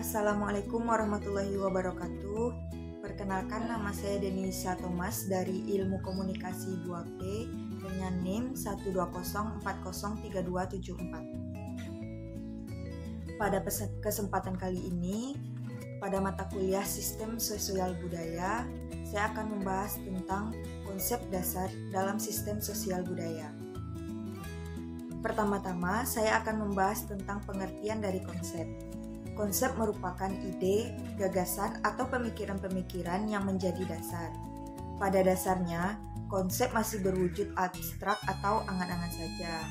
Assalamualaikum warahmatullahi wabarakatuh. Perkenalkan, nama saya Denisa Thomas dari Ilmu Komunikasi 2P dengan NIM 120403274. Pada kesempatan kali ini, pada mata kuliah Sistem Sosial Budaya, saya akan membahas tentang konsep dasar dalam sistem sosial budaya. Pertama-tama, saya akan membahas tentang pengertian dari konsep. Konsep merupakan ide, gagasan, atau pemikiran-pemikiran yang menjadi dasar. Pada dasarnya, konsep masih berwujud abstrak atau angan-angan saja.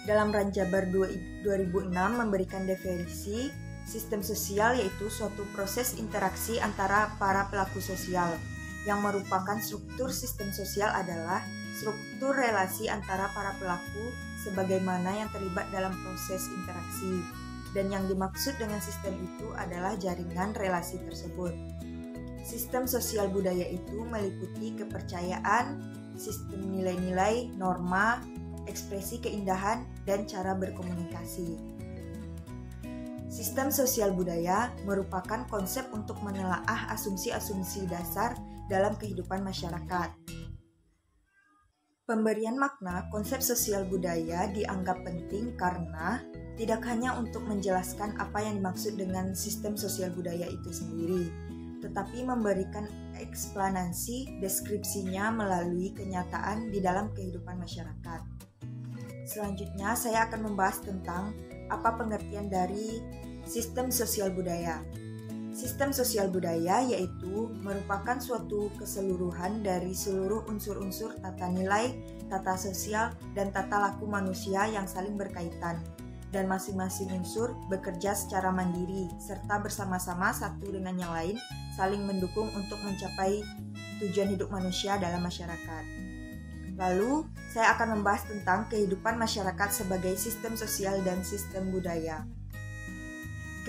Dalam Ranjabar 2006 memberikan definisi sistem sosial yaitu suatu proses interaksi antara para pelaku sosial. Yang merupakan struktur sistem sosial adalah struktur relasi antara para pelaku sebagaimana yang terlibat dalam proses interaksi. Dan yang dimaksud dengan sistem itu adalah jaringan relasi tersebut. Sistem sosial budaya itu meliputi kepercayaan, sistem nilai-nilai, norma, ekspresi keindahan, dan cara berkomunikasi. Sistem sosial budaya merupakan konsep untuk menelaah asumsi-asumsi dasar dalam kehidupan masyarakat. Pemberian makna konsep sosial budaya dianggap penting karena tidak hanya untuk menjelaskan apa yang dimaksud dengan sistem sosial budaya itu sendiri, tetapi memberikan eksplanasi deskripsinya melalui kenyataan di dalam kehidupan masyarakat. Selanjutnya, saya akan membahas tentang apa pengertian dari sistem sosial budaya. Sistem sosial budaya yaitu merupakan suatu keseluruhan dari seluruh unsur-unsur tata nilai, tata sosial, dan tata laku manusia yang saling berkaitan. Dan masing-masing unsur bekerja secara mandiri serta bersama-sama satu dengan yang lain saling mendukung untuk mencapai tujuan hidup manusia dalam masyarakat. Lalu, saya akan membahas tentang kehidupan masyarakat sebagai sistem sosial dan sistem budaya.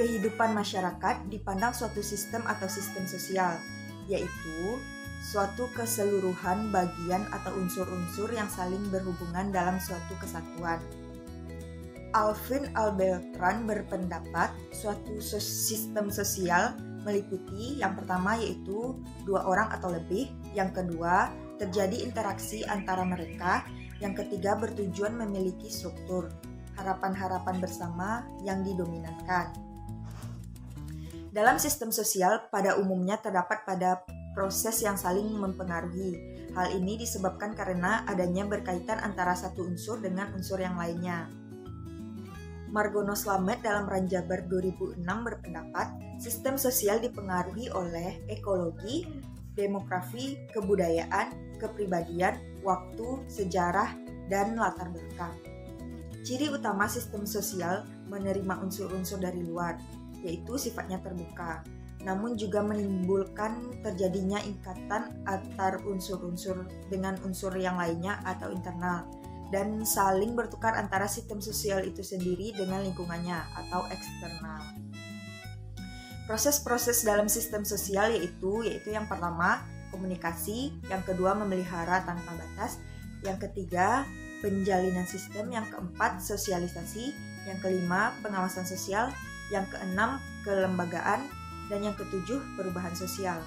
Kehidupan masyarakat dipandang suatu sistem atau sistem sosial, yaitu suatu keseluruhan bagian atau unsur-unsur yang saling berhubungan dalam suatu kesatuan. Alvin Albeltran berpendapat suatu sistem sosial meliputi yang pertama yaitu dua orang atau lebih, yang kedua terjadi interaksi antara mereka, yang ketiga bertujuan memiliki struktur, harapan-harapan bersama yang didominankan. Dalam sistem sosial pada umumnya terdapat pada proses yang saling mempengaruhi. Hal ini disebabkan karena adanya berkaitan antara satu unsur dengan unsur yang lainnya. Margono Slamet dalam Ranjabar 2006 berpendapat sistem sosial dipengaruhi oleh ekologi, demografi, kebudayaan, kepribadian, waktu, sejarah, dan latar belakang. Ciri utama sistem sosial menerima unsur-unsur dari luar, yaitu sifatnya terbuka, namun juga menimbulkan terjadinya ikatan antar unsur-unsur dengan unsur yang lainnya atau internal, dan saling bertukar antara sistem sosial itu sendiri dengan lingkungannya atau eksternal. Proses-proses dalam sistem sosial yaitu yang pertama komunikasi, yang kedua memelihara tanpa batas, yang ketiga penjalinan sistem, yang keempat sosialisasi, yang kelima pengawasan sosial, yang keenam kelembagaan, dan yang ketujuh perubahan sosial.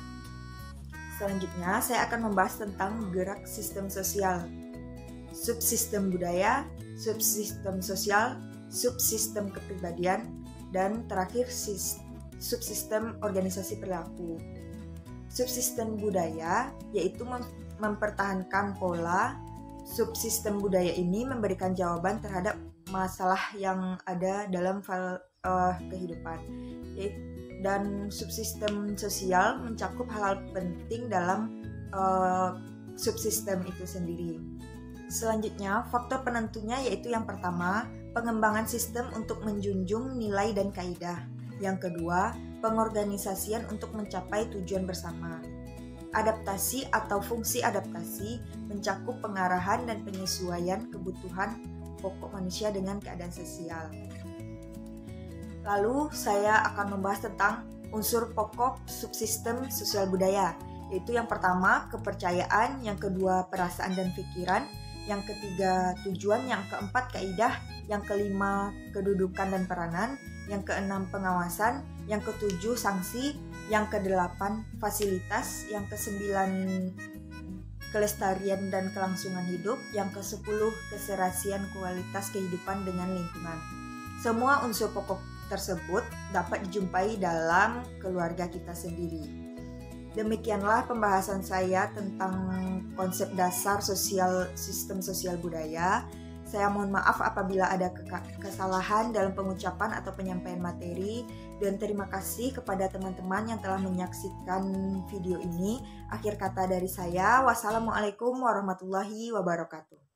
Selanjutnya saya akan membahas tentang gerak sistem sosial. Subsistem budaya, subsistem sosial, subsistem kepribadian, dan terakhir subsistem organisasi perilaku. Subsistem budaya yaitu mempertahankan pola. Subsistem budaya ini memberikan jawaban terhadap masalah yang ada dalam kehidupan. Dan subsistem sosial mencakup hal-hal penting dalam subsistem itu sendiri. Selanjutnya, faktor penentunya yaitu yang pertama, pengembangan sistem untuk menjunjung nilai dan kaidah. Yang kedua, pengorganisasian untuk mencapai tujuan bersama. Adaptasi atau fungsi adaptasi mencakup pengarahan dan penyesuaian kebutuhan pokok manusia dengan keadaan sosial. Lalu, saya akan membahas tentang unsur pokok subsistem sosial budaya, yaitu yang pertama, kepercayaan, yang kedua, perasaan dan pikiran, yang ketiga tujuan, yang keempat kaidah, yang kelima kedudukan dan peranan, yang keenam pengawasan, yang ketujuh sanksi, yang kedelapan fasilitas, yang kesembilan kelestarian dan kelangsungan hidup, yang ke-10 keserasian kualitas kehidupan dengan lingkungan. Semua unsur pokok tersebut dapat dijumpai dalam keluarga kita sendiri. Demikianlah pembahasan saya tentang konsep dasar sistem sosial budaya. Saya mohon maaf apabila ada kesalahan dalam pengucapan atau penyampaian materi, dan terima kasih kepada teman-teman yang telah menyaksikan video ini. Akhir kata dari saya, wassalamualaikum warahmatullahi wabarakatuh.